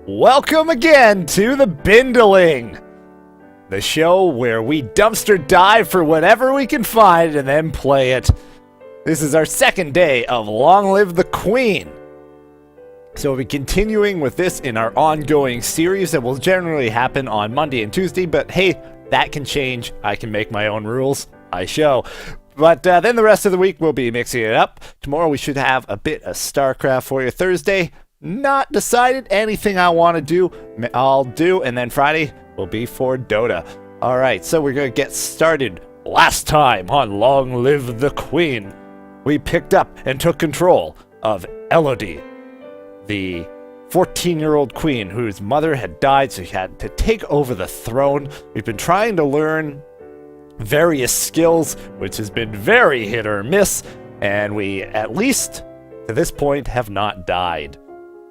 Welcome again to the Bindling, the show where we dumpster dive for whatever we can find and then play it. This is our second day of Long Live the Queen. So we'll be continuing with this in our ongoing series that will generally happen on Monday and Tuesday, but hey, that can change. I can make my own rules. I show. But then the rest of the week we'll be mixing it up. Tomorrow we should have a bit of StarCraft for you. Thursday, not decided. Anything I want to do, I'll do. And then Friday will be for Dota. Alright, so we're going to get started. Last time on Long Live the Queen, we picked up and took control of Elodie, the 14-year-old queen whose mother had died, so she had to take over the throne. We've been trying to learn various skills, which has been very hit or miss, and we, at least to this point, have not died.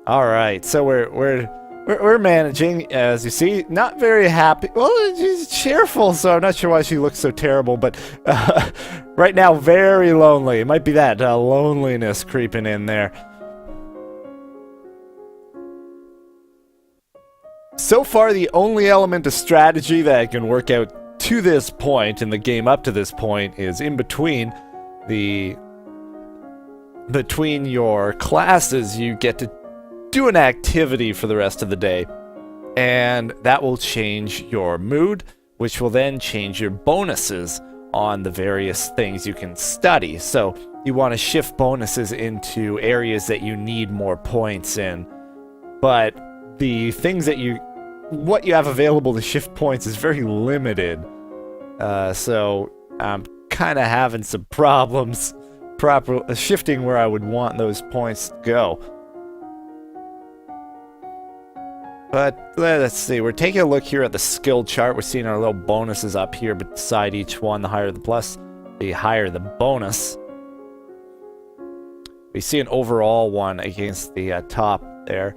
All right, so we're managing, as you see. Not very happy. Well, she's cheerful, so I'm not sure why she looks so terrible, but right now, very lonely. It might be that loneliness creeping in there. So far, the only element of strategy that I can work out to this point, in the game up to this point, is in between your classes, you get to do an activity for the rest of the day, and that will change your mood, which will then change your bonuses on the various things you can study. So you want to shift bonuses into areas that you need more points in, but the things that what you have available to shift points is very limited. So I'm kind of having some problems shifting where I would want those points to go. But let's see, we're taking a look here at the skill chart. We're seeing our little bonuses up here beside each one. The higher the plus, the higher the bonus. We see an overall one against the top there.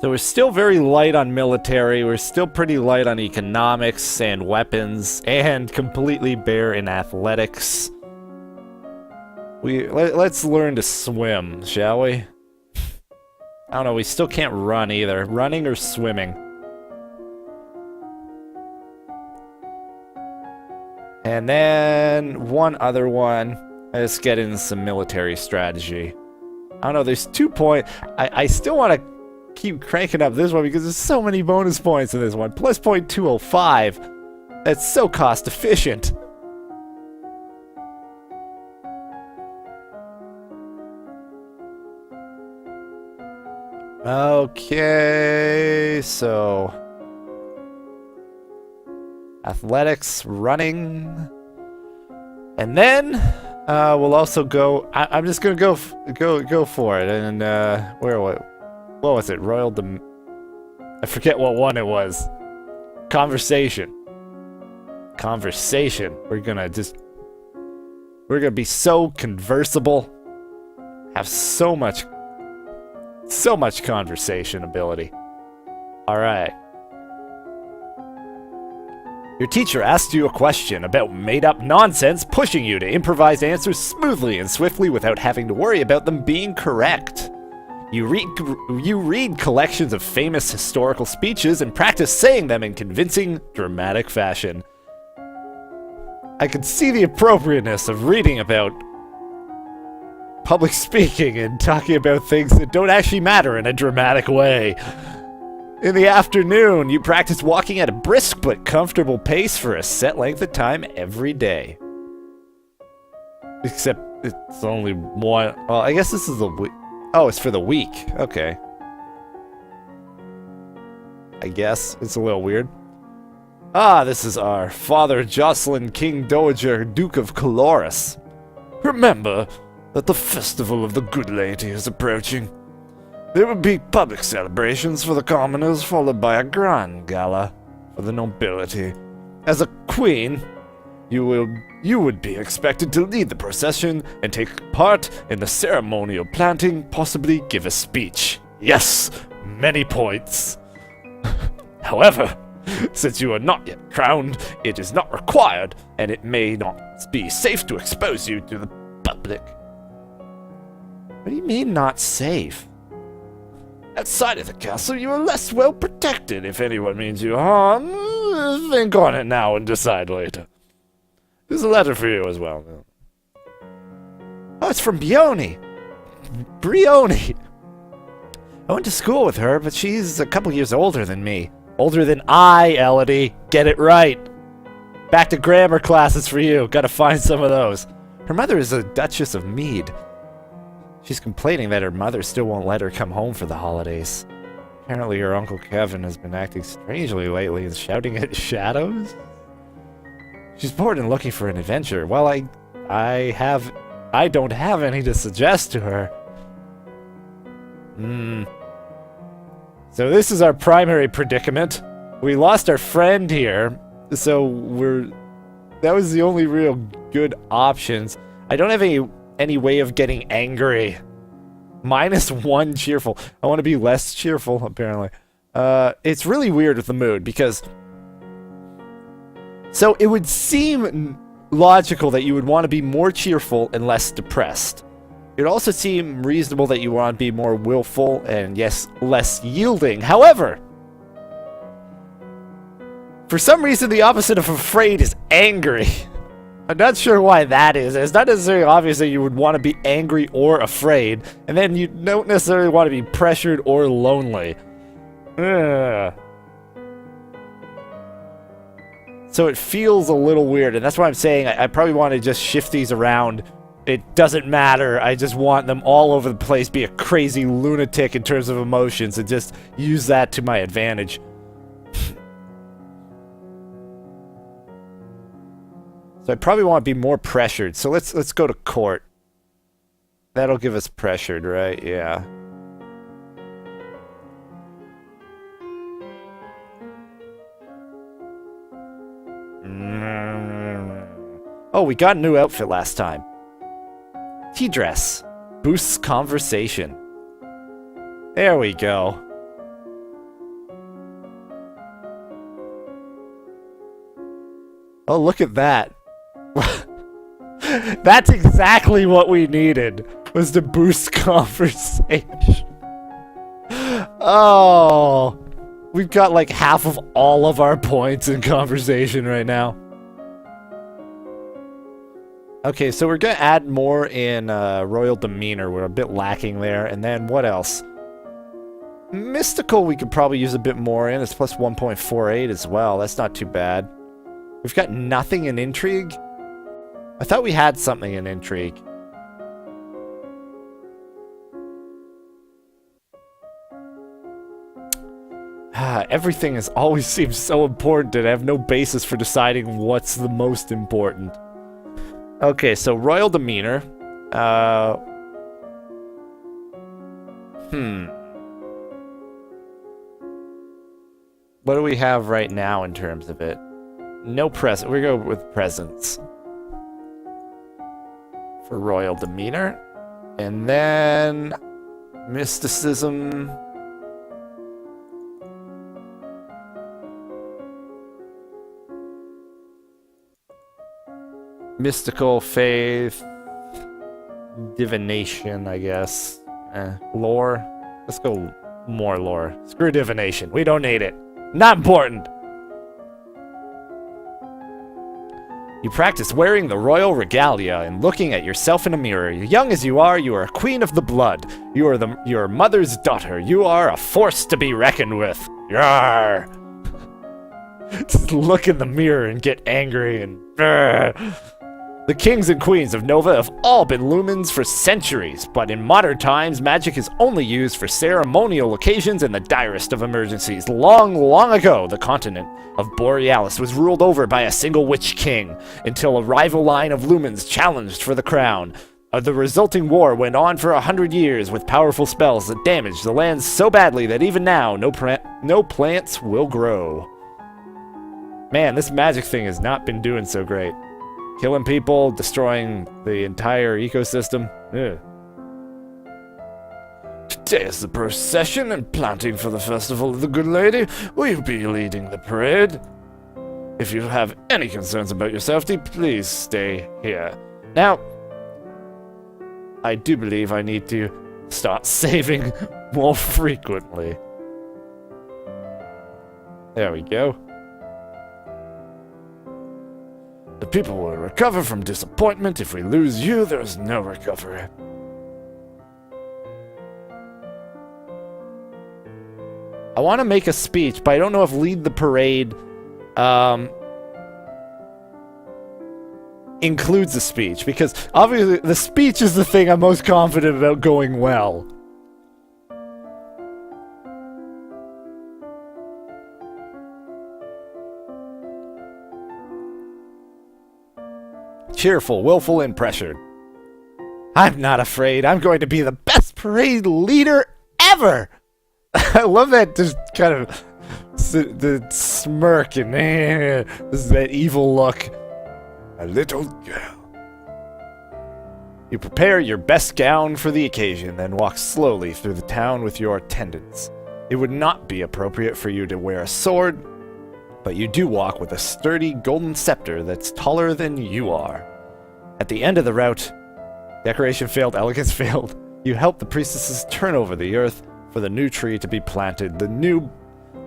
So we're still very light on military, we're still pretty light on economics and weapons, and completely bare in athletics. Let's learn to swim, shall we? I don't know, we still can't run either. Running or swimming. And then one other one. Let's get into some military strategy. I don't know, there's 2 points. I still want to keep cranking up this one because there's so many bonus points in this one. Plus 0.205. That's so cost efficient. Okay, so athletics, running, and then we'll also go. I'm just gonna go for it. And what was it? I forget what one it was. Conversation. We're gonna be so conversable. Have so much conversation ability. Alright. Your teacher asked you a question about made-up nonsense, pushing you to improvise answers smoothly and swiftly without having to worry about them being correct. You read collections of famous historical speeches and practice saying them in convincing, dramatic fashion. I can see the appropriateness of reading about public speaking and talking about things that don't actually matter in a dramatic way. In the afternoon, you practice walking at a brisk but comfortable pace for a set length of time every day. Except it's only one. Well, I guess this is the week. Oh, it's for the week. Okay. I guess it's a little weird. Ah, this is our Father Jocelyn King Dowager Duke of Caloris. Remember that the festival of the Good Lady is approaching. There will be public celebrations for the commoners, followed by a grand gala for the nobility. As a queen, you would be expected to lead the procession and take part in the ceremonial planting, possibly give a speech. Yes, many points. However, since you are not yet crowned, it is not required, and it may not be safe to expose you to the public. What do you mean, not safe? Outside of the castle, you are less well protected. If anyone means you harm, think on it now and decide later. There's a letter for you as well. Oh, it's from Brioni. I went to school with her, but she's a couple years older than me. Older than I, Elodie. Get it right. Back to grammar classes for you. Gotta find some of those. Her mother is a Duchess of Mead. She's complaining that her mother still won't let her come home for the holidays. Apparently her Uncle Kevin has been acting strangely lately and shouting at shadows. She's bored and looking for an adventure. Well, I don't have any to suggest to her. So this is our primary predicament. We lost our friend here, so that was the only real good options. I don't have any way of getting angry. -1 cheerful. I want to be less cheerful, apparently. It's really weird with the mood, because... So it would seem logical that you would want to be more cheerful and less depressed. It would also seem reasonable that you want to be more willful and, yes, less yielding. However, for some reason, the opposite of afraid is angry. I'm not sure why that is. It's not necessarily obvious that you would want to be angry or afraid, and then you don't necessarily want to be pressured or lonely. Ugh. So it feels a little weird, and that's why I'm saying I probably want to just shift these around. It doesn't matter. I just want them all over the place, be a crazy lunatic in terms of emotions, and just use that to my advantage. So I probably want to be more pressured. So let's go to court. That'll give us pressured, right? Yeah. Oh, we got a new outfit last time. Tea dress. Boosts conversation. There we go. Oh, look at that. That's exactly what we needed, was to boost conversation. Oh. We've got like half of all of our points in conversation right now. Okay, so we're gonna add more in royal demeanor. We're a bit lacking there. And then what else? Mystical we could probably use a bit more in. It's plus 1.48 as well. That's not too bad. We've got nothing in intrigue. I thought we had something in intrigue. Everything has always seemed so important and I have no basis for deciding what's the most important. Okay, so royal demeanor. What do we have right now in terms of it? No present. We go with presence for royal demeanor. And then mysticism. Mystical, faith, divination, I guess. Lore. Let's go more lore. Screw divination. We don't need it. Not important. You practice wearing the royal regalia and looking at yourself in a mirror. Young as you are a queen of the blood. You are your mother's daughter. You are a force to be reckoned with. Yarr! Just look in the mirror and get angry and... The kings and queens of Nova have all been lumens for centuries, but in modern times, magic is only used for ceremonial occasions and the direst of emergencies. Long, long ago, the continent of Borealis was ruled over by a single witch king, until a rival line of lumens challenged for the crown. The resulting war went on for 100 years with powerful spells that damaged the land so badly that even now, no plants will grow. Man, this magic thing has not been doing so great. Killing people, destroying the entire ecosystem. Ugh. Today is the procession and planting for the festival of the Good Lady. Will you be leading the parade? If you have any concerns about your safety, please stay here. Now, I do believe I need to start saving more frequently. There we go. The people will recover from disappointment. If we lose you, there's no recovery. I want to make a speech, but I don't know if lead the parade includes a speech, because obviously the speech is the thing I'm most confident about going well. Cheerful, willful, and pressured. I'm not afraid. I'm going to be the best parade leader ever! I love that just kind of the smirk and this is that evil look. A little girl. You prepare your best gown for the occasion, then walk slowly through the town with your attendants. It would not be appropriate for you to wear a sword, but you do walk with a sturdy golden scepter that's taller than you are. At the end of the route, decoration failed, elegance failed. You help the priestesses turn over the earth for the new tree to be planted. The new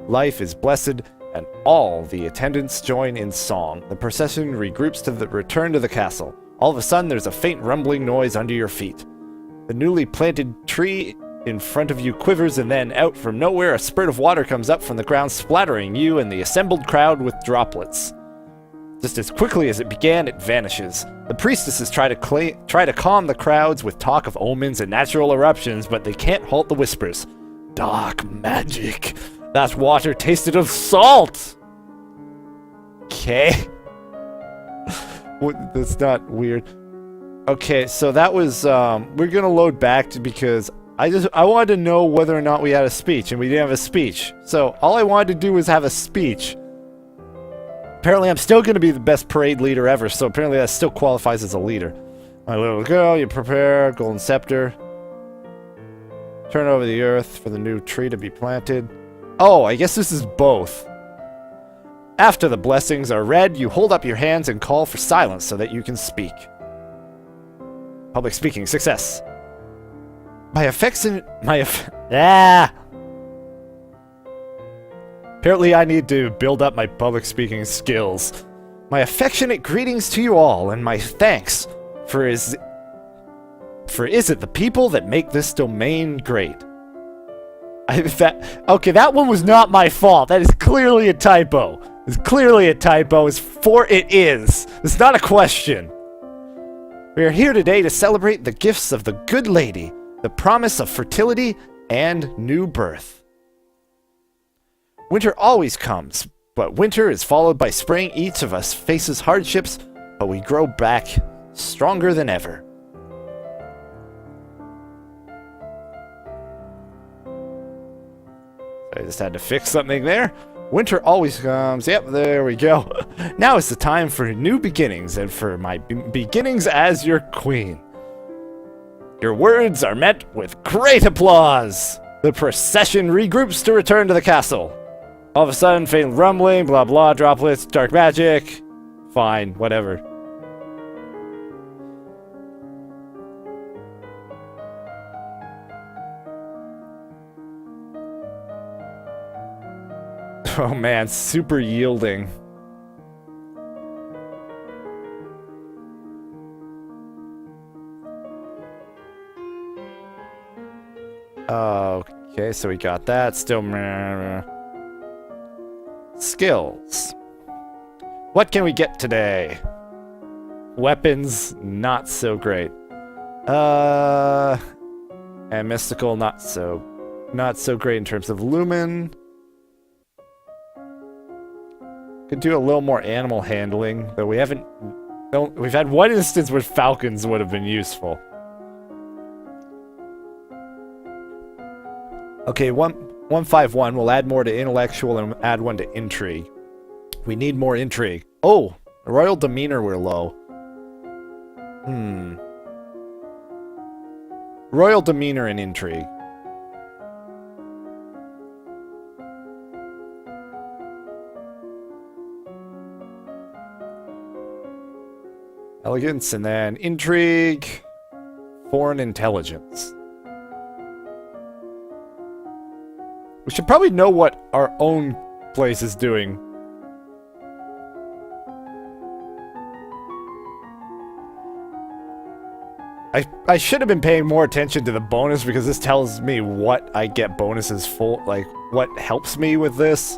life is blessed, and all the attendants join in song. The procession regroups to return to the castle. All of a sudden, there's a faint rumbling noise under your feet. The newly planted tree in front of you quivers, and then out from nowhere, a spurt of water comes up from the ground, splattering you and the assembled crowd with droplets. Just as quickly as it began, it vanishes. The priestesses try to calm the crowds with talk of omens and natural eruptions, but they can't halt the whispers. Dark magic. That's water tasted of salt. Okay. That's not weird. Okay, so that was, we're gonna load back because I wanted to know whether or not we had a speech, and we didn't have a speech. So all I wanted to do was have a speech. Apparently I'm still gonna be the best parade leader ever, so apparently that still qualifies as a leader. My little girl, you prepare, golden scepter. Turn over the earth for the new tree to be planted. Oh, I guess this is both. After the blessings are read, you hold up your hands and call for silence so that you can speak. Public speaking, success. Apparently I need to build up my public speaking skills. My affectionate greetings to you all, and my thanks for is it the people that make this domain great? Okay, that one was not my fault. That is clearly a typo. It's clearly a typo. It is. It's not a question. We are here today to celebrate the gifts of the good lady, the promise of fertility and new birth. Winter always comes, but winter is followed by spring. Each of us faces hardships, but we grow back stronger than ever. I just had to fix something there. Winter always comes. Yep, there we go. Now is the time for new beginnings, and for my beginnings as your queen. Your words are met with great applause. The procession regroups to return to the castle. All of a sudden, faint rumbling, blah blah, droplets, dark magic. Fine, whatever. Oh man, super yielding. Okay, so we got that. Still skills. What can we get today? Weapons, not so great. And mystical, not so great in terms of lumen. Could do a little more animal handling, though we've had one instance where falcons would have been useful. Okay, 151, we'll add more to intellectual and add one to intrigue. We need more intrigue. Oh, royal demeanor we're low. Royal demeanor and intrigue. Elegance, and then intrigue, foreign intelligence. We should probably know what our own place is doing. I should have been paying more attention to the bonus because this tells me what I get bonuses for, like, what helps me with this.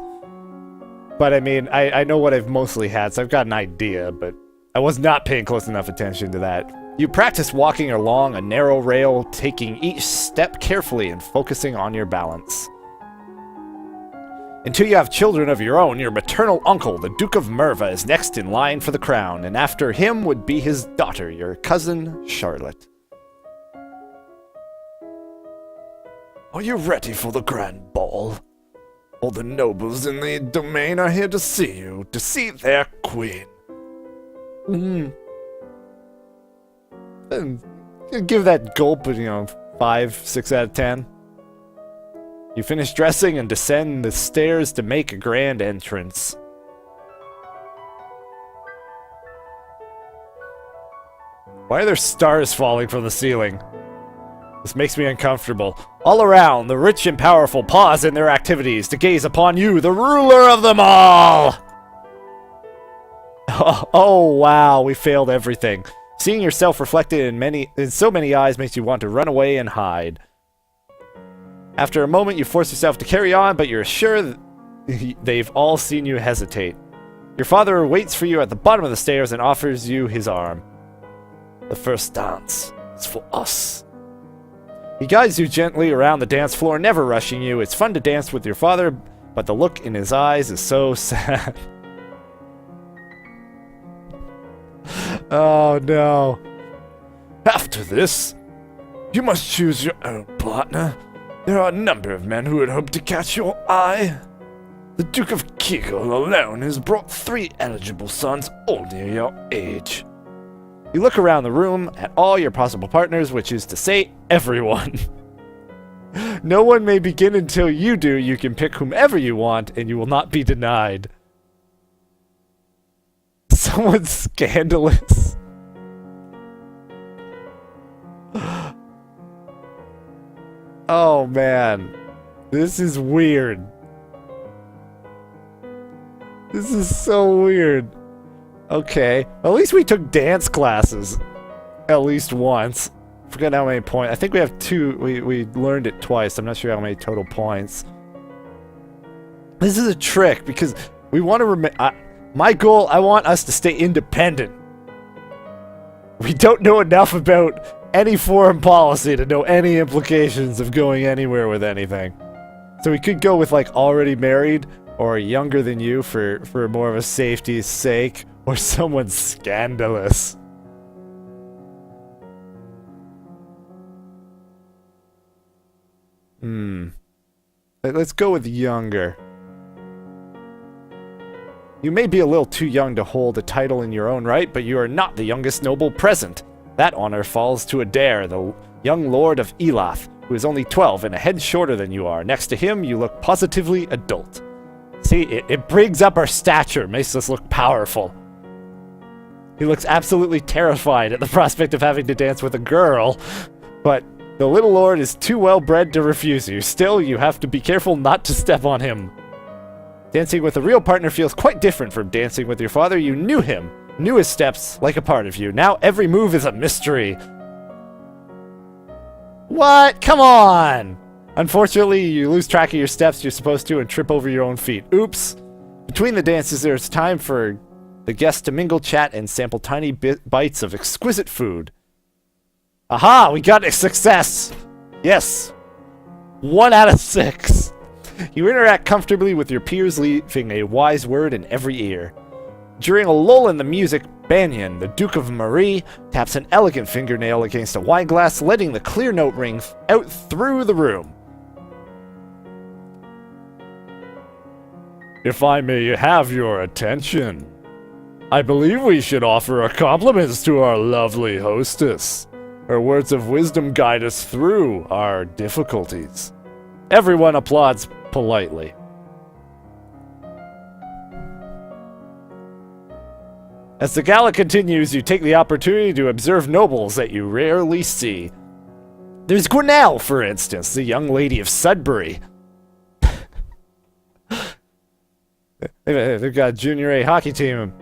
But I mean, I know what I've mostly had, so I've got an idea, but I was not paying close enough attention to that. You practice walking along a narrow rail, taking each step carefully and focusing on your balance. Until you have children of your own, your maternal uncle, the Duke of Merva, is next in line for the crown, and after him would be his daughter, your cousin, Charlotte. Are you ready for the grand ball? All the nobles in the domain are here to see you, to see their queen. Give that gulp, 5, 6 out of 10. You finish dressing and descend the stairs to make a grand entrance. Why are there stars falling from the ceiling? This makes me uncomfortable. All around, the rich and powerful pause in their activities to gaze upon you, the ruler of them all! Oh wow, we failed everything. Seeing yourself reflected in so many eyes makes you want to run away and hide. After a moment, you force yourself to carry on, but you're sure that they've all seen you hesitate. Your father waits for you at the bottom of the stairs and offers you his arm. The first dance is for us. He guides you gently around the dance floor, never rushing you. It's fun to dance with your father, but the look in his eyes is so sad. Oh no. After this, you must choose your own partner. There are a number of men who would hope to catch your eye. The Duke of Kegel alone has brought 3 eligible sons, all near your age. You look around the room at all your possible partners, which is to say, everyone. No one may begin until you do. You can pick whomever you want, and you will not be denied. Someone's scandalous. Oh man, this is weird. This is so weird. Okay, at least we took dance classes at least once. Forget how many points. I think we have 2. We learned it twice. I'm not sure how many total points. This is a trick because we want to my goal, I want us to stay independent. We don't know enough about any foreign policy to know any implications of going anywhere with anything. So we could go with like already married or younger than you for more of a safety's sake, or someone scandalous. Let's go with younger. You may be a little too young to hold a title in your own right, but you are not the youngest noble present. That honor falls to Adair, the young lord of Elath, who is only 12 and a head shorter than you are. Next to him, you look positively adult. See, it brings up our stature, makes us look powerful. He looks absolutely terrified at the prospect of having to dance with a girl, but the little lord is too well bred to refuse you. Still, you have to be careful not to step on him. Dancing with a real partner feels quite different from dancing with your father. You knew him, knew his steps like a part of you. Now every move is a mystery. What? Come on! Unfortunately, you lose track of your steps you're supposed to and trip over your own feet. Oops. Between the dances, there's time for the guests to mingle, chat, and sample tiny bites of exquisite food. Aha! We got a success! Yes! 1 out of 6. You interact comfortably with your peers, leaving a wise word in every ear. During a lull in the music, Banyan, the Duke of Marie, taps an elegant fingernail against a wine glass, letting the clear note ring out through the room. If I may have your attention, I believe we should offer our compliments to our lovely hostess. Her words of wisdom guide us through our difficulties. Everyone applauds politely. As the gala continues, you take the opportunity to observe nobles that you rarely see. There's Gwinnell, for instance, the young lady of Sudbury. They've got a Junior A hockey team.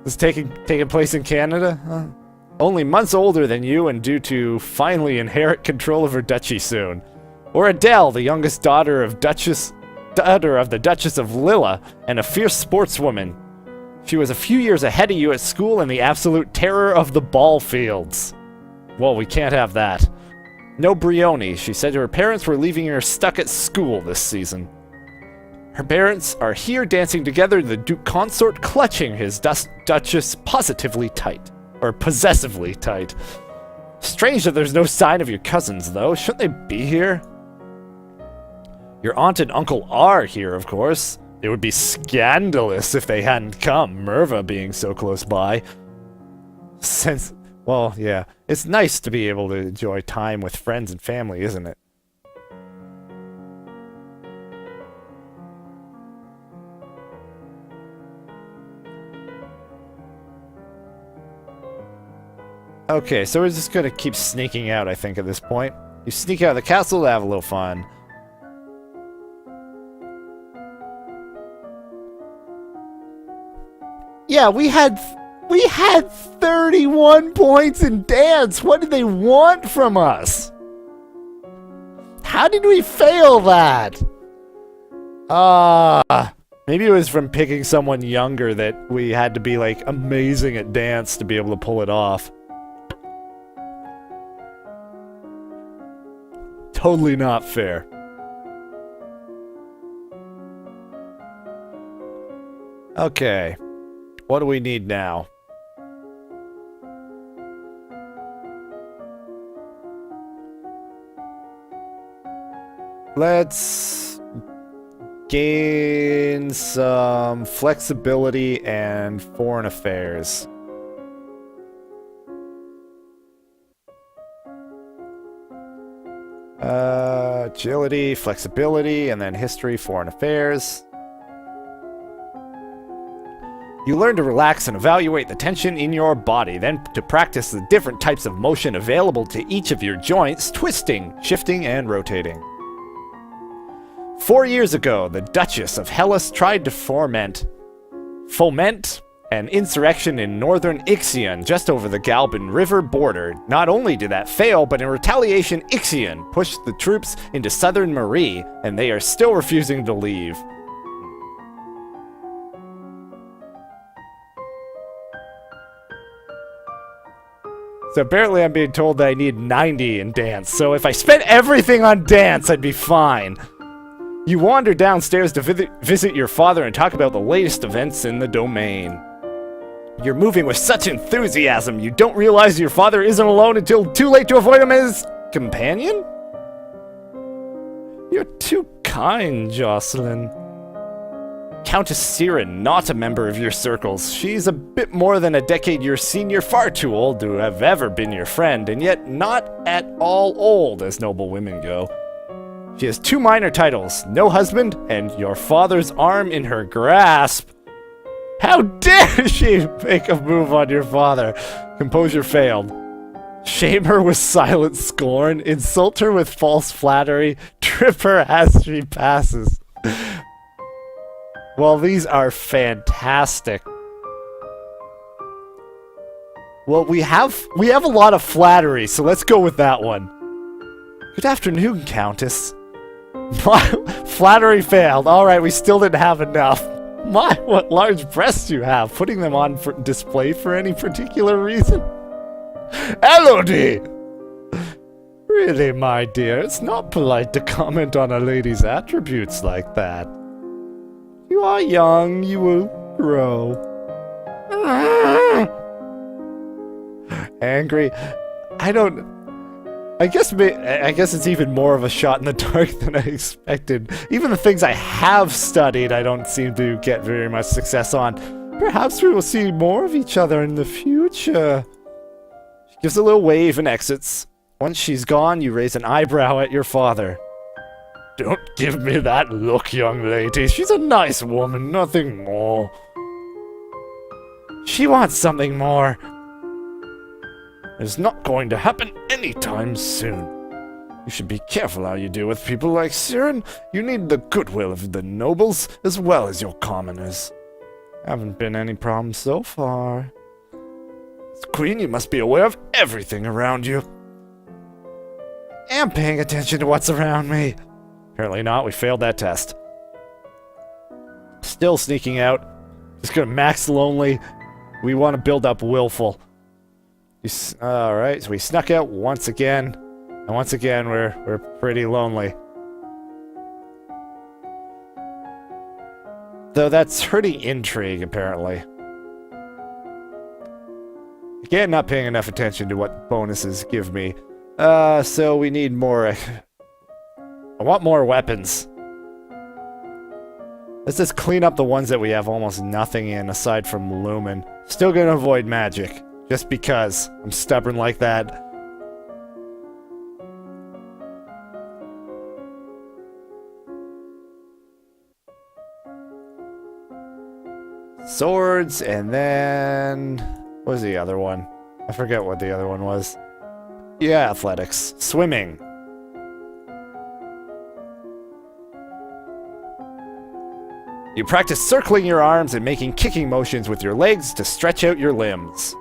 This taking place in Canada? Huh? Only months older than you and due to finally inherit control of her duchy soon. Or Adele, the youngest daughter of the Duchess of Lilla and a fierce sportswoman. She was a few years ahead of you at school and the absolute terror of the ball fields. Well, we can't have that. No Brioni. She said her parents were leaving her stuck at school this season. Her parents are here dancing together, the Duke Consort clutching his Duchess positively tight. Or possessively tight. Strange that there's no sign of your cousins, though. Shouldn't they be here? Your aunt and uncle are here, of course. It would be scandalous if they hadn't come, Merva being so close by. Well, yeah. It's nice to be able to enjoy time with friends and family, isn't it? Okay, so we're just gonna keep sneaking out, I think, at this point. You sneak out of the castle to have a little fun. Yeah, we had 31 points in dance. What did they want from us? How did we fail that? Maybe it was from picking someone younger that we had to be, like, amazing at dance to be able to pull it off. Totally not fair. Okay. What do we need now? Let's gain some flexibility and foreign affairs. Agility, flexibility, and then history, foreign affairs. You learn to relax and evaluate the tension in your body, then to practice the different types of motion available to each of your joints, twisting, shifting, and rotating. 4 years ago, the Duchess of Hellas tried to foment an insurrection in northern Ixion, just over the Galban River border. Not only did that fail, but in retaliation, Ixion pushed the troops into southern Marie, and they are still refusing to leave. So apparently I'm being told that I need 90 in dance, so if I spent everything on dance, I'd be fine. You wander downstairs to visit your father and talk about the latest events in the domain. You're moving with such enthusiasm, you don't realize your father isn't alone until too late to avoid him as companion? You're too kind, Jocelyn. Countess Siren, not a member of your circles. She's a bit more than a decade your senior, far too old to have ever been your friend, and yet not at all old as noble women go. She has 2 minor titles, no husband, and your father's arm in her grasp. How dare she make a move on your father? Composure failed. Shame her with silent scorn, insult her with false flattery, trip her as she passes. Well, these are fantastic. Well, we have a lot of flattery, so let's go with that one. Good afternoon, Countess. Flattery failed. Alright, we still didn't have enough. My, what large breasts you have. Putting them on for display for any particular reason? Elodie! Really, my dear, it's not polite to comment on a lady's attributes like that. You are young, you will grow. Angry. I guess it's even more of a shot in the dark than I expected. Even the things I have studied, I don't seem to get very much success on. Perhaps we will see more of each other in the future. She gives a little wave and exits. Once she's gone, you raise an eyebrow at your father. Don't give me that look, young lady. She's a nice woman, nothing more. She wants something more. It's not going to happen anytime soon. You You should be careful how you deal with people like Siren. You need the goodwill of the nobles as well as your commoners. Haven't been any problems so far. As Queen, you must be aware of everything around you. I am paying attention to what's around me. Apparently not, we failed that test. Still sneaking out. Just gonna max lonely. We want to build up willful. Alright, so we snuck out once again. And once again, we're pretty lonely. Though that's hurting intrigue, apparently. Again, not paying enough attention to what bonuses give me. So we need more... I want more weapons. Let's just clean up the ones that we have almost nothing in, aside from Lumen. Still gonna avoid magic, just because I'm stubborn like that. Swords, and then... what was the other one? I forget what the other one was. Yeah, athletics. Swimming. You practice circling your arms and making kicking motions with your legs to stretch out your limbs.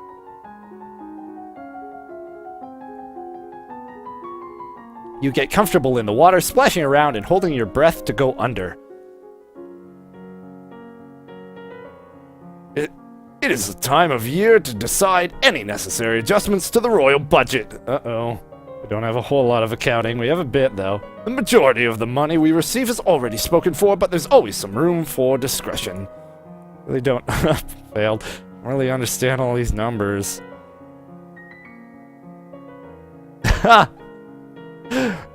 You get comfortable in the water, splashing around and holding your breath to go under. It is the time of year to decide any necessary adjustments to the royal budget. Uh-oh. We don't have a whole lot of accounting. We have a bit, though. The majority of the money we receive is already spoken for, but there's always some room for discretion. Really don't... failed. Really understand all these numbers. Ha!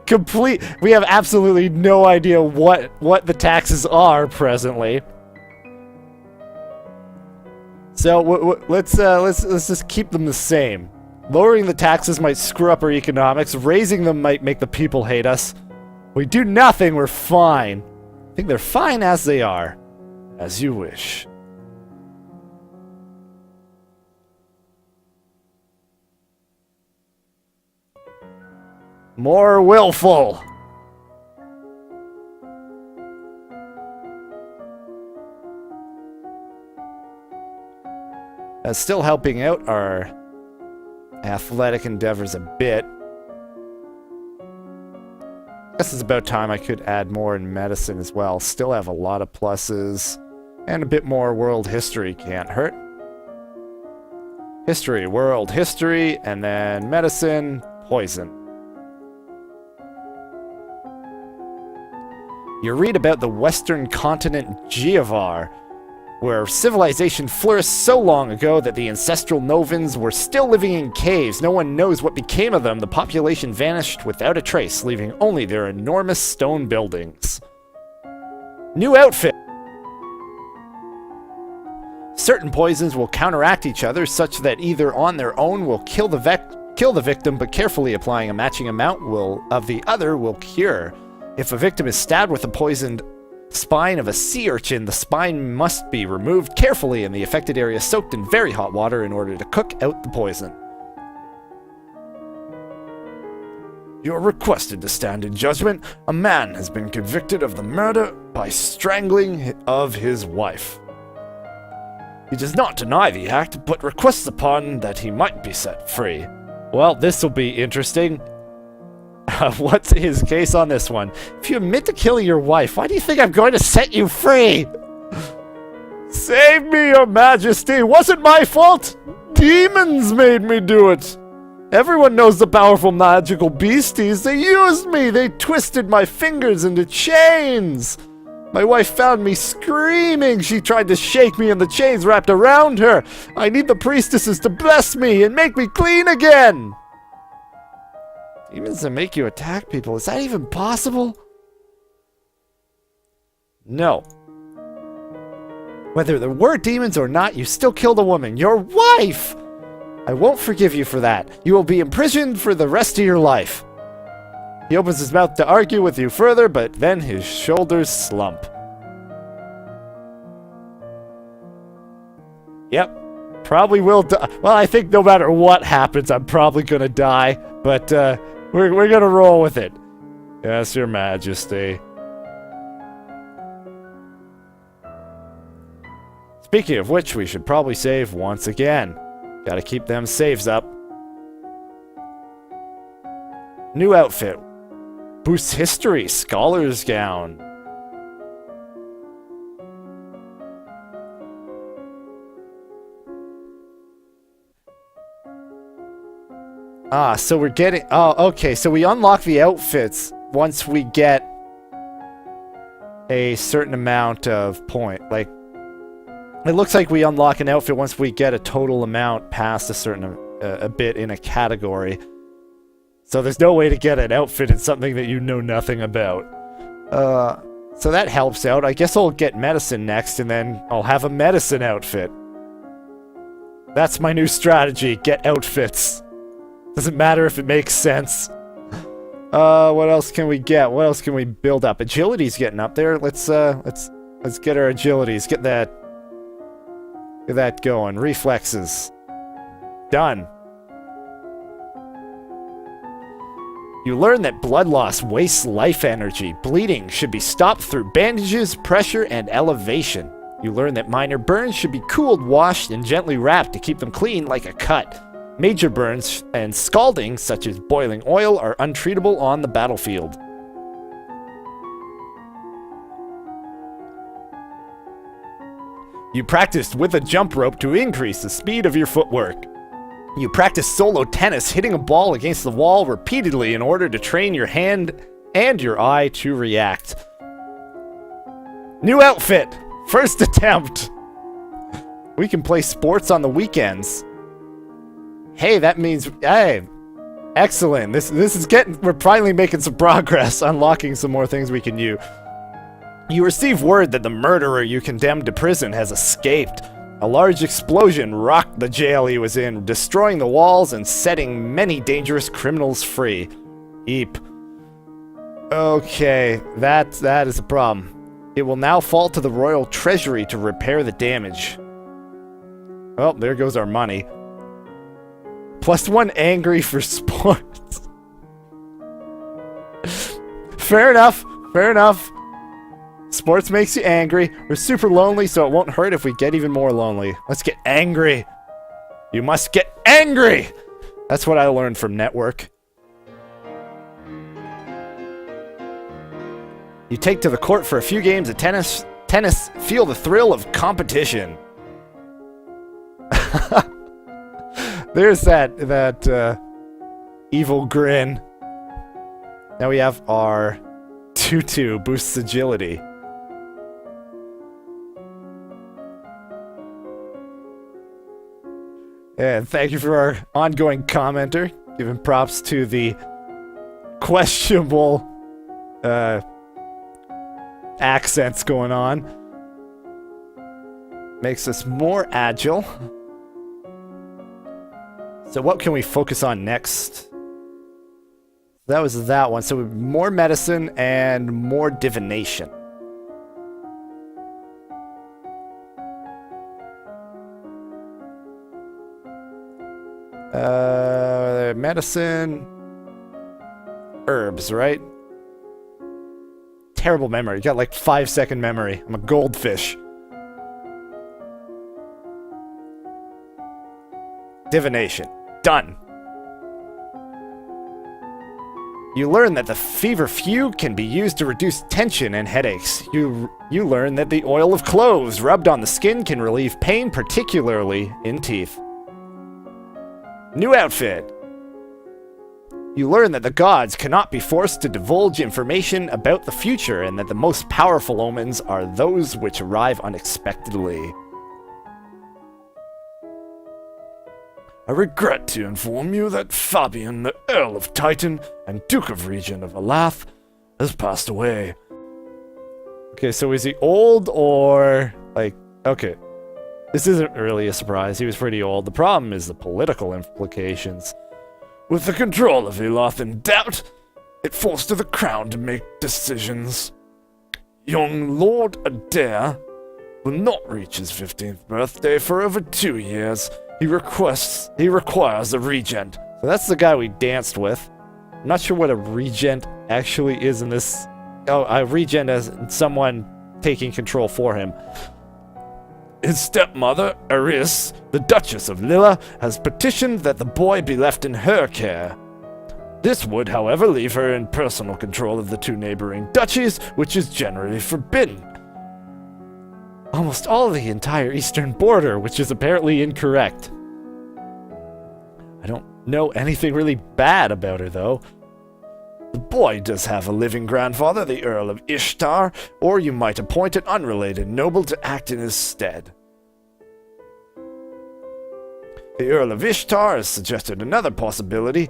Complete... We have absolutely no idea what the taxes are presently. So let's just keep them the same. Lowering the taxes might screw up our economics. Raising them might make the people hate us. We do nothing, we're fine. I think they're fine as they are. As you wish. More willful. Still helping out our athletic endeavors a bit. I guess it's about time I could add more in medicine as well. Still have a lot of pluses. And a bit more world history can't hurt. History, world history, and then medicine, poison. You read about the western continent Giavar, where civilization flourished so long ago that the ancestral Novans were still living in caves. No one knows what became of them. The population vanished without a trace, leaving only their enormous stone buildings. New outfit! Certain poisons will counteract each other, such that either on their own will kill the victim, but carefully applying a matching amount of the other will cure. If a victim is stabbed with a poisoned spine of a sea urchin, the spine must be removed carefully and the affected area soaked in very hot water in order to cook out the poison. You are requested to stand in judgment. A man has been convicted of the murder by strangling of his wife. He does not deny the act, but requests upon that he might be set free. Well, this will be interesting. What's his case on this one? If you admit to killing your wife, why do you think I'm going to set you free? Save me, your majesty! Wasn't my fault! Demons made me do it! Everyone knows the powerful magical beasties. They used me! They twisted my fingers into chains! My wife found me screaming. She tried to shake me and the chains wrapped around her. I need the priestesses to bless me and make me clean again! Demons that make you attack people, is that even possible? No. Whether there were demons or not, you still killed a woman, your wife! I won't forgive you for that. You will be imprisoned for the rest of your life. He opens his mouth to argue with you further, but then his shoulders slump. Yep. Probably will die. Well, I think no matter what happens, I'm probably gonna die, but, we're gonna roll with it. Yes, Your Majesty. Speaking of which, we should probably save once again. Gotta keep them saves up. New outfit. Boosts history. Scholar's gown. Ah, so we're getting... Oh, okay. So we unlock the outfits once we get a certain amount of point. Like, it looks like we unlock an outfit once we get a total amount past a certain... a bit in a category. So there's no way to get an outfit in something that you know nothing about. So that helps out. I guess I'll get medicine next, and then I'll have a medicine outfit. That's my new strategy. Get outfits. Doesn't matter if it makes sense. What else can we get? What else can we build up? Agility's getting up there. Let's get our agilities. Get that going. Reflexes. Done. You learn that blood loss wastes life energy. Bleeding should be stopped through bandages, pressure, and elevation. You learn that minor burns should be cooled, washed, and gently wrapped to keep them clean like a cut. Major burns and scalding, such as boiling oil, are untreatable on the battlefield. You practiced with a jump rope to increase the speed of your footwork. You practice solo tennis, hitting a ball against the wall repeatedly in order to train your hand and your eye to react. New outfit! First attempt! We can play sports on the weekends. Hey, that means... Hey! Excellent. This is getting... We're finally making some progress, unlocking some more things we can use. You receive word that the murderer you condemned to prison has escaped. A large explosion rocked the jail he was in, destroying the walls and setting many dangerous criminals free. Eep. Okay, that is a problem. It will now fall to the royal treasury to repair the damage. Well, there goes our money. +1 angry for sports. Fair enough, fair enough. Sports makes you angry. We're super lonely, so it won't hurt if we get even more lonely. Let's get angry. You must get angry! That's what I learned from Network. You take to the court for a few games of tennis. Feel the thrill of competition. There's that evil grin. Now we have our tutu boosts agility. And thank you for our ongoing commenter, giving props to the questionable accents going on. Makes us more agile. So what can we focus on next? That was that one. So more medicine and more divination. Medicine. Herbs, right? Terrible memory. You got like 5-second memory. I'm a goldfish. Divination. Done. You learn that the fever fugue can be used to reduce tension and headaches. You learn that the oil of cloves rubbed on the skin can relieve pain, particularly in teeth. New outfit. You learn that the gods cannot be forced to divulge information about the future, and that the most powerful omens are those which arrive unexpectedly. I regret to inform you that Fabian, the Earl of Titan and Duke of Region of Elath, has passed away. Okay, so is he old or, like, okay. This isn't really a surprise, he was pretty old. The problem is the political implications. With the control of Elath in doubt, it falls to the crown to make decisions. Young Lord Adair will not reach his 15th birthday for over 2 years. He requires a regent. So that's the guy we danced with. I'm not sure what a regent actually is in this... Oh, regen as someone taking control for him. His stepmother, Eris, the Duchess of Lilla, has petitioned that the boy be left in her care. This would, however, leave her in personal control of the two neighboring duchies, which is generally forbidden. Almost all of the entire eastern border, which is apparently incorrect. I don't know anything really bad about her, though. The boy does have a living grandfather, the Earl of Ishtar, or you might appoint an unrelated noble to act in his stead. The Earl of Ishtar has suggested another possibility.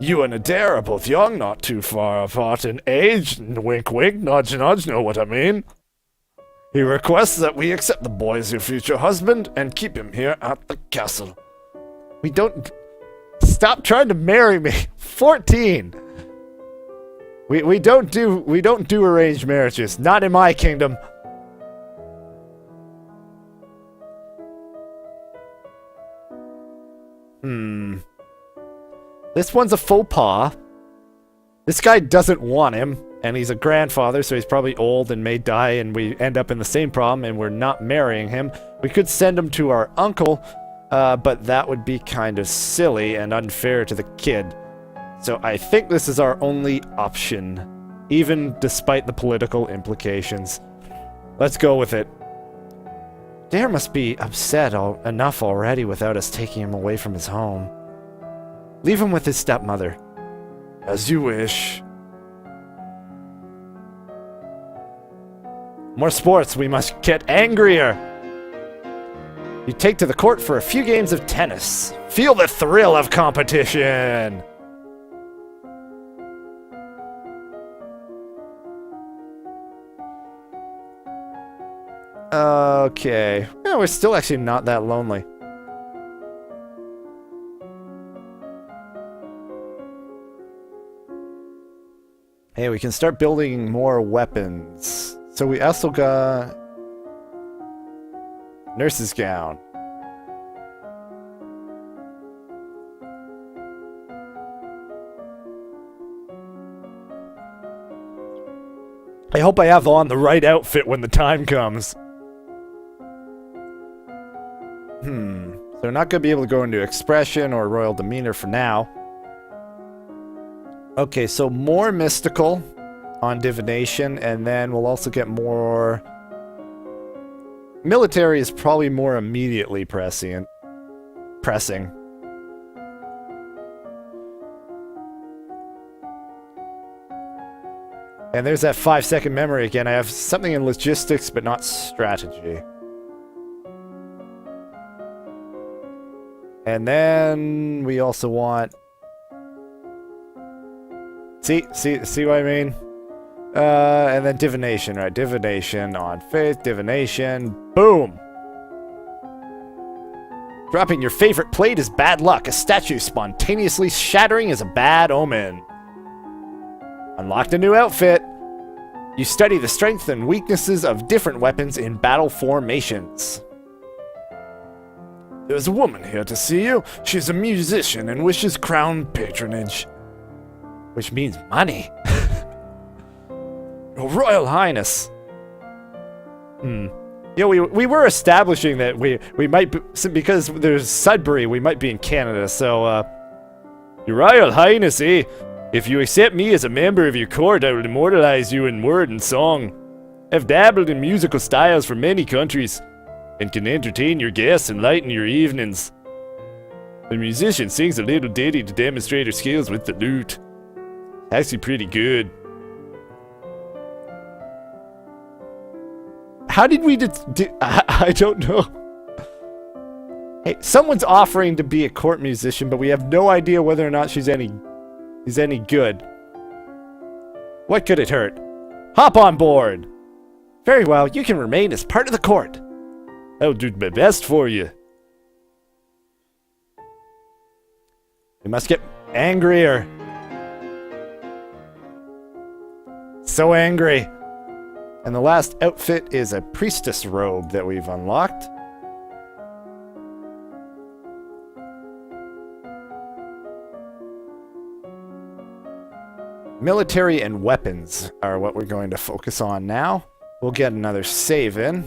You and Adair are both young, not too far apart in age. Wink wink, nudge nudge, know what I mean? He requests that we accept the boy as your future husband and keep him here at the castle. We don't... Stop trying to marry me. 14. We don't do arranged marriages. Not in my kingdom. This one's a faux pas. This guy doesn't want him, and he's a grandfather, so he's probably old and may die, and we end up in the same problem, and we're not marrying him. We could send him to our uncle, but that would be kind of silly and unfair to the kid. So I think this is our only option, even despite the political implications. Let's go with it. Dare must be upset enough already without us taking him away from his home. Leave him with his stepmother. As you wish. More sports, we must get angrier. You take to the court for a few games of tennis. Feel the thrill of competition. Okay. Yeah, we're still actually not that lonely. Hey, we can start building more weapons. So we also got... Nurse's gown. I hope I have on the right outfit when the time comes. So we're not going to be able to go into expression or royal demeanor for now. Okay, so more mystical on divination, and then we'll also get more... Military is probably more immediately pressing. And there's that 5-second memory again. I have something in logistics, but not strategy. And then we also want... See what I mean? And then divination, right? Divination on faith, divination, boom! Dropping your favorite plate is bad luck. A statue spontaneously shattering is a bad omen. Unlocked a new outfit. You study the strengths and weaknesses of different weapons in battle formations. There's a woman here to see you. She's a musician and wishes crown patronage. Which means money. Your Royal Highness. Yeah, we were establishing that we might be, because there's Sudbury, we might be in Canada, so, Your Royal Highness, eh? If you accept me as a member of your court, I will immortalize you in word and song. I've dabbled in musical styles from many countries, and can entertain your guests and lighten your evenings. The musician sings a little ditty to demonstrate her skills with the lute. Actually pretty good. How did we I don't know. Hey, someone's offering to be a court musician, but we have no idea whether or not she's any good. What could it hurt? Hop on board! Very well, you can remain as part of the court. I'll do my best for you. We must get angrier. So angry. And the last outfit is a priestess robe that we've unlocked. Military and weapons are what we're going to focus on now. We'll get another save in.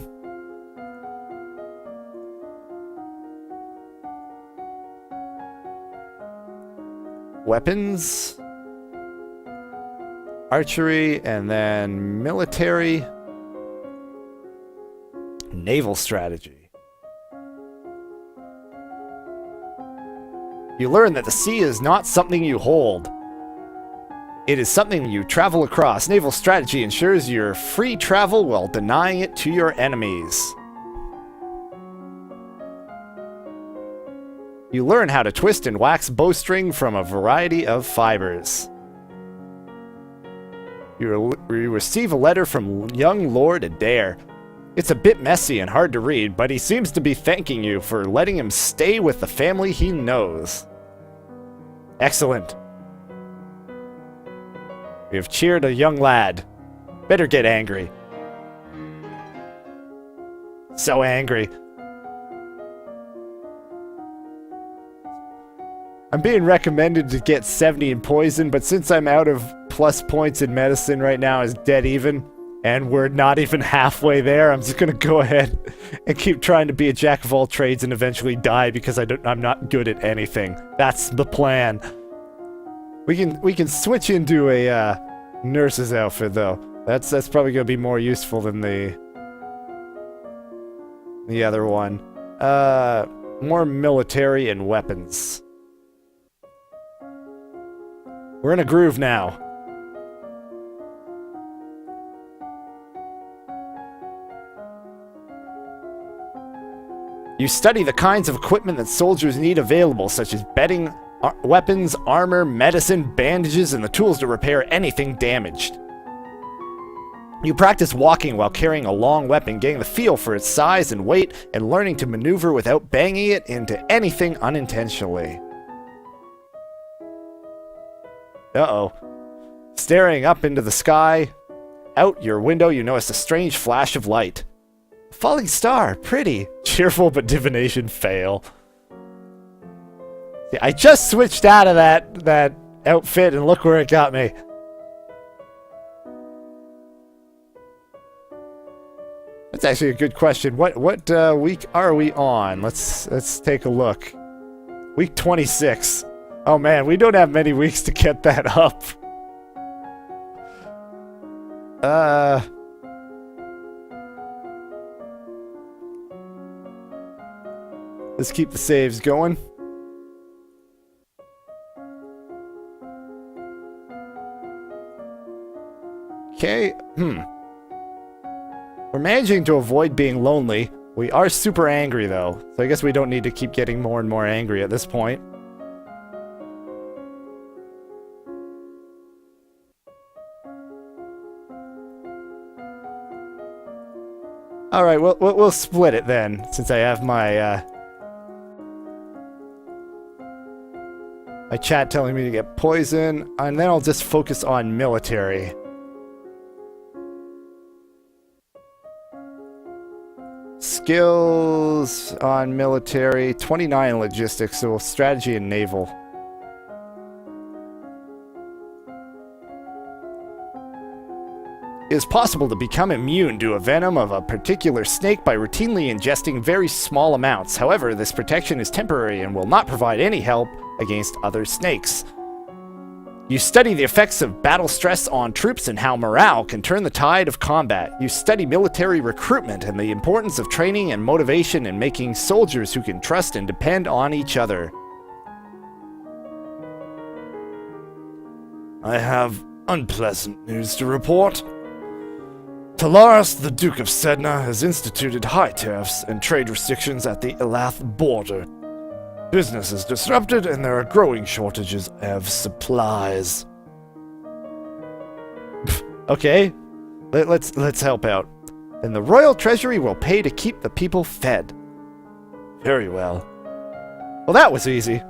Weapons. Archery, and then military. Naval strategy. You learn that the sea is not something you hold. It is something you travel across. Naval strategy ensures your free travel while denying it to your enemies. You learn how to twist and wax bowstring from a variety of fibers. You receive a letter from young Lord Adair. It's a bit messy and hard to read, but he seems to be thanking you for letting him stay with the family he knows. Excellent. We have cheered a young lad. Better get angry. So angry. I'm being recommended to get 70 in poison, but since I'm out of plus points in medicine right now is dead even, and we're not even halfway there, I'm just gonna go ahead and keep trying to be a jack of all trades and eventually die because I'm not good at anything. That's the plan. We can switch into a nurse's outfit though. That's probably gonna be more useful than the other one. More military and weapons. We're in a groove now. You study the kinds of equipment that soldiers need available, such as bedding, weapons, armor, medicine, bandages, and the tools to repair anything damaged. You practice walking while carrying a long weapon, getting the feel for its size and weight, and learning to maneuver without banging it into anything unintentionally. Uh-oh. Staring up into the sky, out your window you notice a strange flash of light. A falling star, pretty. Cheerful but divination fail. See, I just switched out of that outfit and look where it got me. That's actually a good question. What week are we on? Let's take a look. Week 26. Oh man, we don't have many weeks to get that up. Let's keep the saves going. Okay, We're managing to avoid being lonely. We are super angry though, so I guess we don't need to keep getting more and more angry at this point. Alright, we'll split it then, since I have my my chat telling me to get poison, and then I'll just focus on military. Skills on military, 29 logistics, so strategy and naval. It is possible to become immune to a venom of a particular snake by routinely ingesting very small amounts. However, this protection is temporary and will not provide any help against other snakes. You study the effects of battle stress on troops and how morale can turn the tide of combat. You study military recruitment and the importance of training and motivation in making soldiers who can trust and depend on each other. I have unpleasant news to report. Talaris, the Duke of Sedna, has instituted high tariffs and trade restrictions at the Elath border. Business is disrupted and there are growing shortages of supplies. Okay, let's help out. And the Royal Treasury will pay to keep the people fed. Very well. Well, that was easy.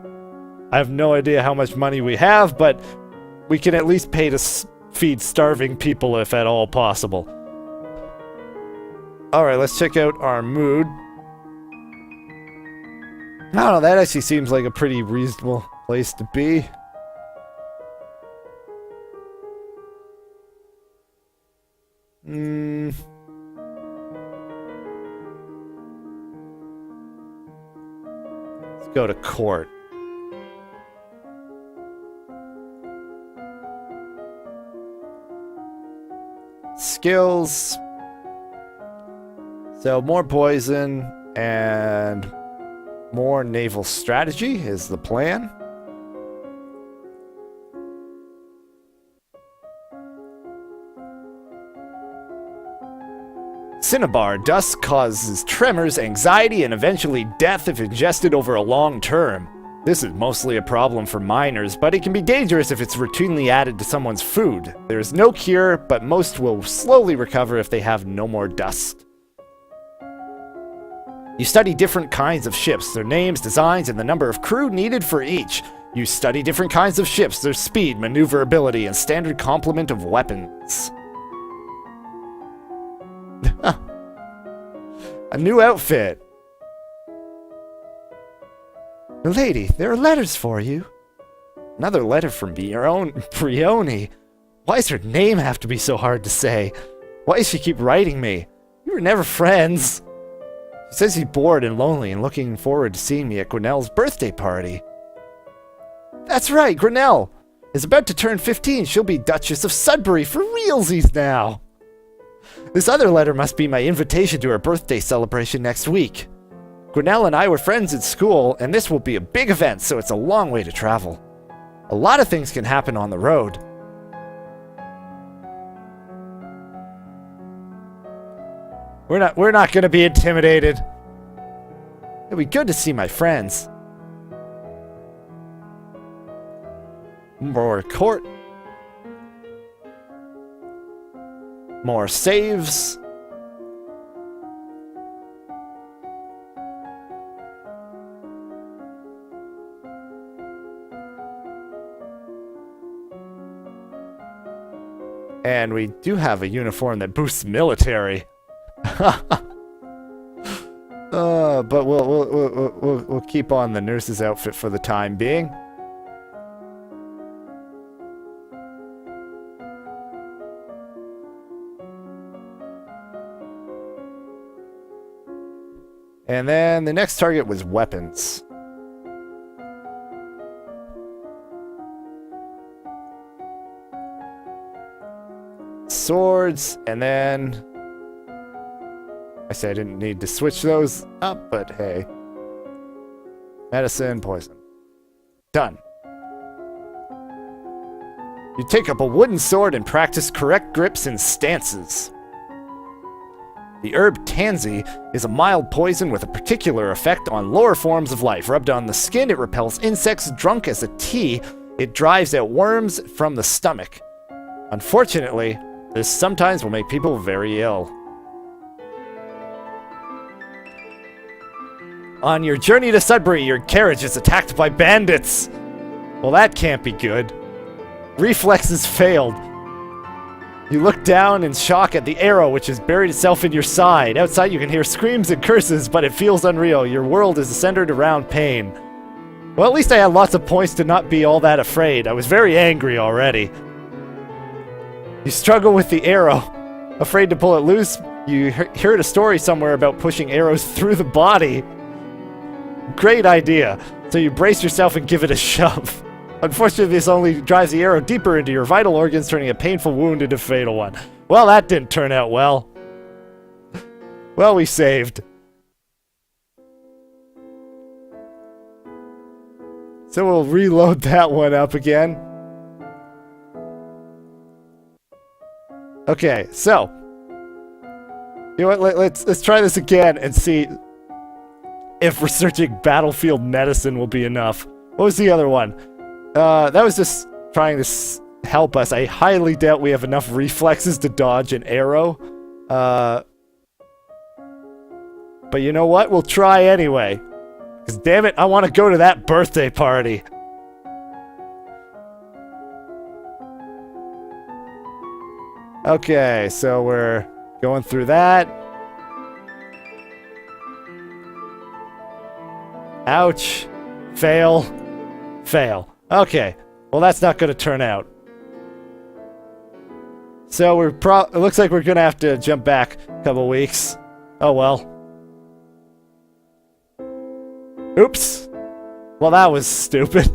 I have no idea how much money we have, but we can at least pay to feed starving people if at all possible. Alright, let's check out our mood. I don't know, that actually seems like a pretty reasonable place to be. go to court. Skills. So more poison and more naval strategy is the plan. Cinnabar dust causes tremors, anxiety, and eventually death if ingested over a long term. This is mostly a problem for miners, but it can be dangerous if it's routinely added to someone's food. There is no cure, but most will slowly recover if they have no more dust. You study different kinds of ships, their names, designs, and the number of crew needed for each. You study different kinds of ships, their speed, maneuverability, and standard complement of weapons. A new outfit. Lady, there are letters for you. Another letter from Brioni. Why does her name have to be so hard to say? Why does she keep writing me? We were never friends. She says she's bored and lonely and looking forward to seeing me at Grinnell's birthday party. That's right, Grinnell is about to turn 15. She'll be Duchess of Sudbury for realsies now. This other letter must be my invitation to her birthday celebration next week. Grinnell and I were friends at school, and this will be a big event, so it's a long way to travel. A lot of things can happen on the road. We're not gonna be intimidated. It'll be good to see my friends. More court. More saves. And we do have a uniform that boosts military. But we'll keep on the nurse's outfit for the time being. And then the next target was weapons. Swords, and then I say I didn't need to switch those up, but hey. Medicine, poison. Done. You take up a wooden sword and practice correct grips and stances. The herb tansy is a mild poison with a particular effect on lower forms of life. Rubbed on the skin, it repels insects. Drunk as a tea, it drives out worms from the stomach. Unfortunately, this sometimes will make people very ill. On your journey to Sudbury, your carriage is attacked by bandits. Well, that can't be good. Reflexes failed. You look down in shock at the arrow, which has buried itself in your side. Outside, you can hear screams and curses, but it feels unreal. Your world is centered around pain. Well, at least I had lots of points to not be all that afraid. I was very angry already. You struggle with the arrow. Afraid to pull it loose, you heard a story somewhere about pushing arrows through the body. Great idea. So you brace yourself and give it a shove. Unfortunately, this only drives the arrow deeper into your vital organs, turning a painful wound into a fatal one. Well, that didn't turn out well. Well, we saved. So we'll reload that one up again. Okay, so you know what? Let's try this again and see if researching battlefield medicine will be enough. What was the other one? That was just trying to help us. I highly doubt we have enough reflexes to dodge an arrow. But you know what? We'll try anyway. Because damn it, I want to go to that birthday party. Okay, so we're going through that. Ouch. Fail. Fail. Okay. Well, that's not going to turn out. So it looks like we're going to have to jump back a couple weeks. Oh well. Oops. Well, that was stupid.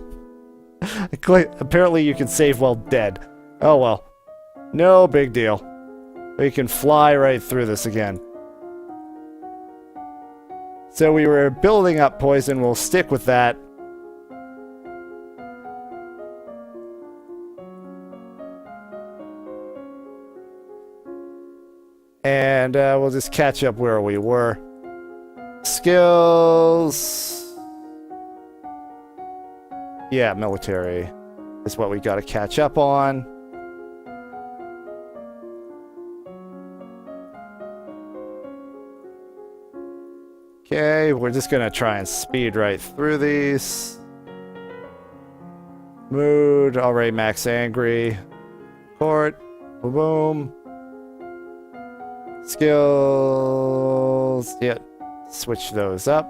Apparently you can save while dead. Oh well. No big deal. We can fly right through this again. So we were building up poison. We'll stick with that. And we'll just catch up where we were. Skills. Yeah, military is what we gotta catch up on. Okay, we're just gonna try and speed right through these. Mood, already max angry. Court, boom boom. Skills, yeah, switch those up.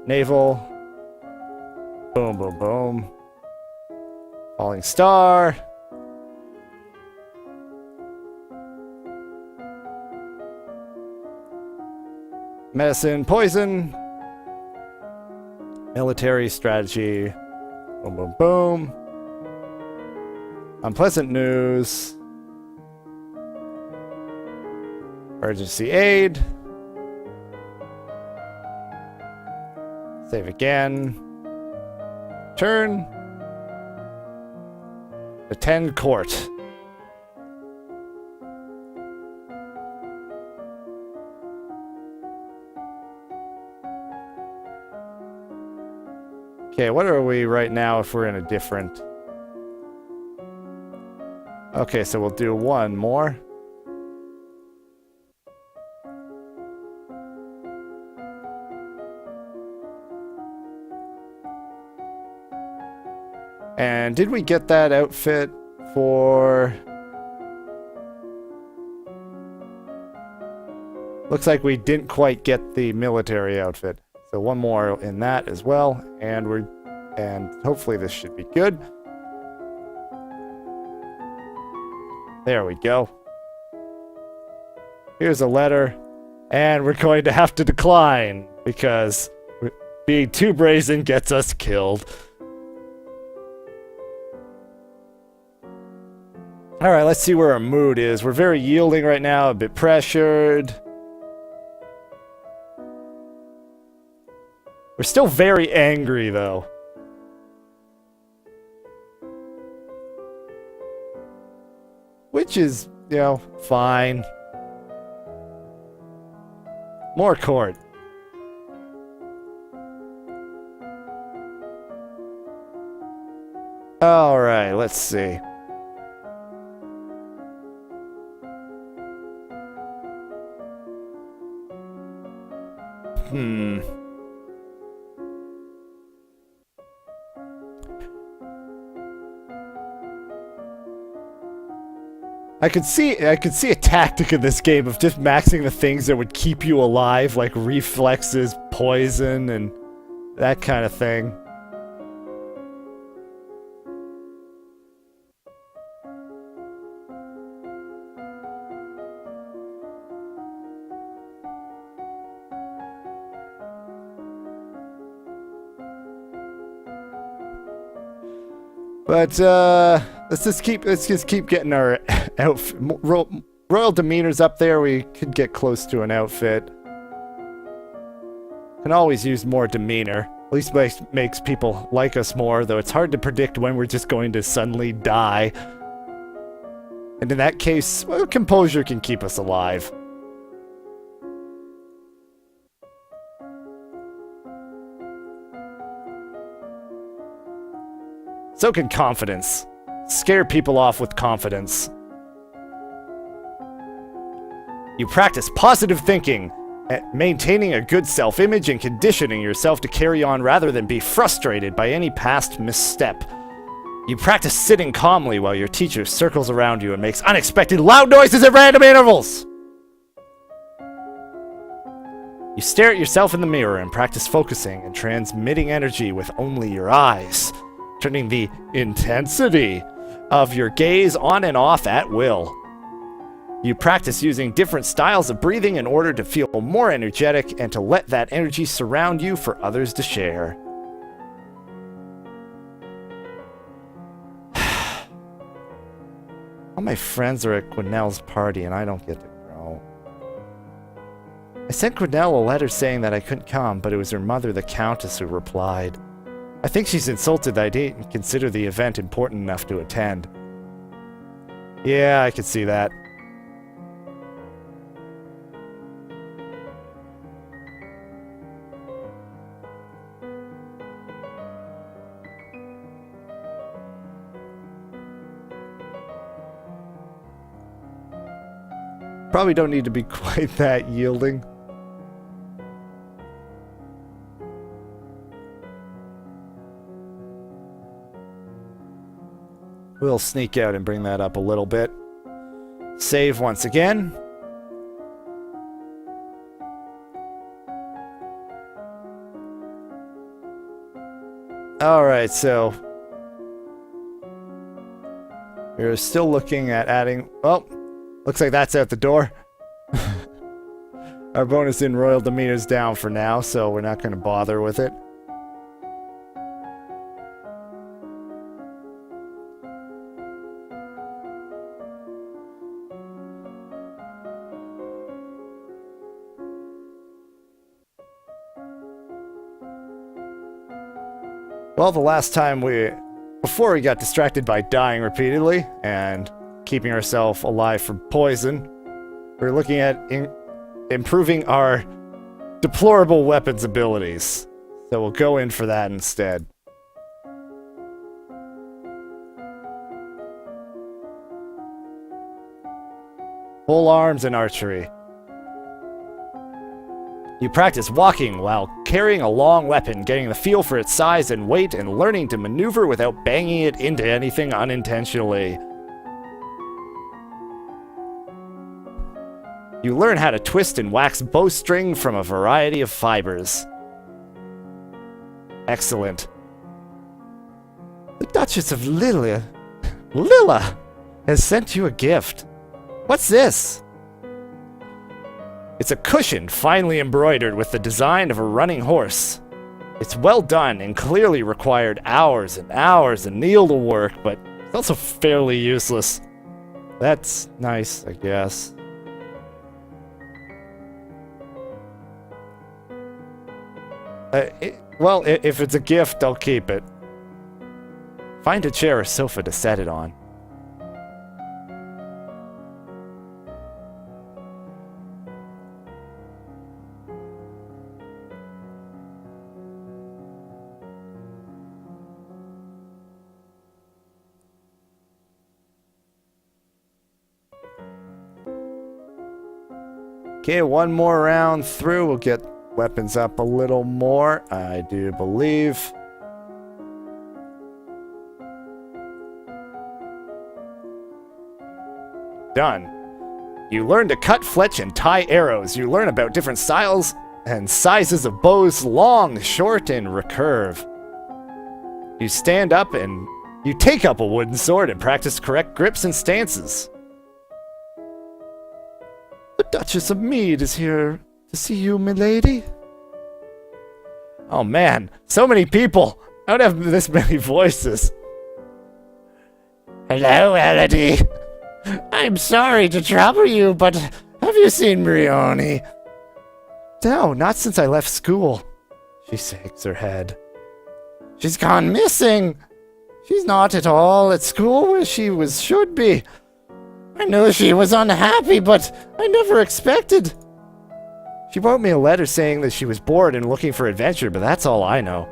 Naval, boom boom boom. Falling star. Medicine, poison. Military strategy. Boom, boom, boom. Unpleasant news. Emergency aid. Save again. Turn. Attend court. Okay, what are we right now if we're in a different... Okay, so we'll do one more. And did we get that outfit for... Looks like we didn't quite get the military outfit. So one more in that as well, and hopefully this should be good. There we go. Here's a letter, and we're going to have to decline because being too brazen gets us killed. All right, let's see where our mood is. We're very yielding right now, a bit pressured. We're still very angry, though. Which is, you know, fine. More court. Alright, let's see. I could see a tactic in this game of just maxing the things that would keep you alive, like reflexes, poison, and that kind of thing. But let's just keep getting our outfit, royal demeanors up there. We could get close to an outfit. Can always use more demeanor. At least makes people like us more, though it's hard to predict when we're just going to suddenly die. And in that case, well, composure can keep us alive. So can confidence. Scare people off with confidence. You practice positive thinking, maintaining a good self-image and conditioning yourself to carry on rather than be frustrated by any past misstep. You practice sitting calmly while your teacher circles around you and makes unexpected loud noises at random intervals. You stare at yourself in the mirror and practice focusing and transmitting energy with only your eyes, turning the intensity of your gaze on and off at will. You practice using different styles of breathing in order to feel more energetic and to let that energy surround you for others to share. All my friends are at Quinnell's party and I don't get to go. I sent Quinnell a letter saying that I couldn't come, but it was her mother, the Countess, who replied. I think she's insulted that I didn't consider the event important enough to attend. Yeah, I could see that. Probably don't need to be quite that yielding. We'll sneak out and bring that up a little bit. Save once again. Alright, so we're still looking at adding... Well, looks like that's out the door. Our bonus in royal demeanor's down for now, so we're not going to bother with it. Well, the last time before we got distracted by dying repeatedly and keeping ourselves alive from poison, we're looking at improving our deplorable weapons abilities. So we'll go in for that instead. Full arms and archery. You practice walking while carrying a long weapon, getting the feel for its size and weight, and learning to maneuver without banging it into anything unintentionally. You learn how to twist and wax bowstring from a variety of fibers. Excellent. The Duchess of Lilla has sent you a gift. What's this? It's a cushion finely embroidered with the design of a running horse. It's well done and clearly required hours and hours of needlework, but it's also fairly useless. That's nice, I guess. Well, if it's a gift, I'll keep it. Find a chair or sofa to set it on. Okay, one more round through. We'll get weapons up a little more, I do believe. Done. You learn to cut, fletch, and tie arrows. You learn about different styles and sizes of bows, long, short, and recurve. You stand up and you take up a wooden sword and practice correct grips and stances. The Duchess of Mead is here to see you, milady. Oh man, so many people. I don't have this many voices. Hello, Elodie. I'm sorry to trouble you, but have you seen Brioni? No, not since I left school. She shakes her head. She's gone missing. She's not at all at school where she should be. I knew she was unhappy, but I never expected. She wrote me a letter saying that she was bored and looking for adventure, but that's all I know.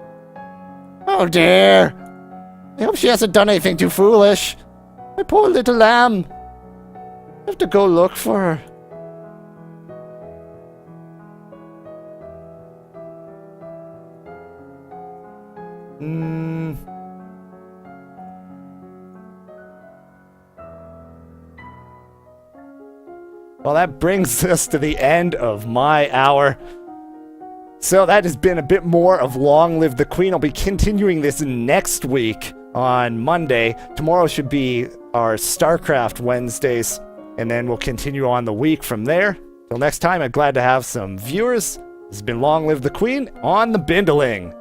Oh dear. I hope she hasn't done anything too foolish. My poor little lamb. I have to go look for her. Well, that brings us to the end of my hour. So that has been a bit more of Long Live the Queen. I'll be continuing this next week on Monday. Tomorrow should be our StarCraft Wednesdays. and then we'll continue on the week from there. Till next time, I'm glad to have some viewers. This has been Long Live the Queen on the Bindling.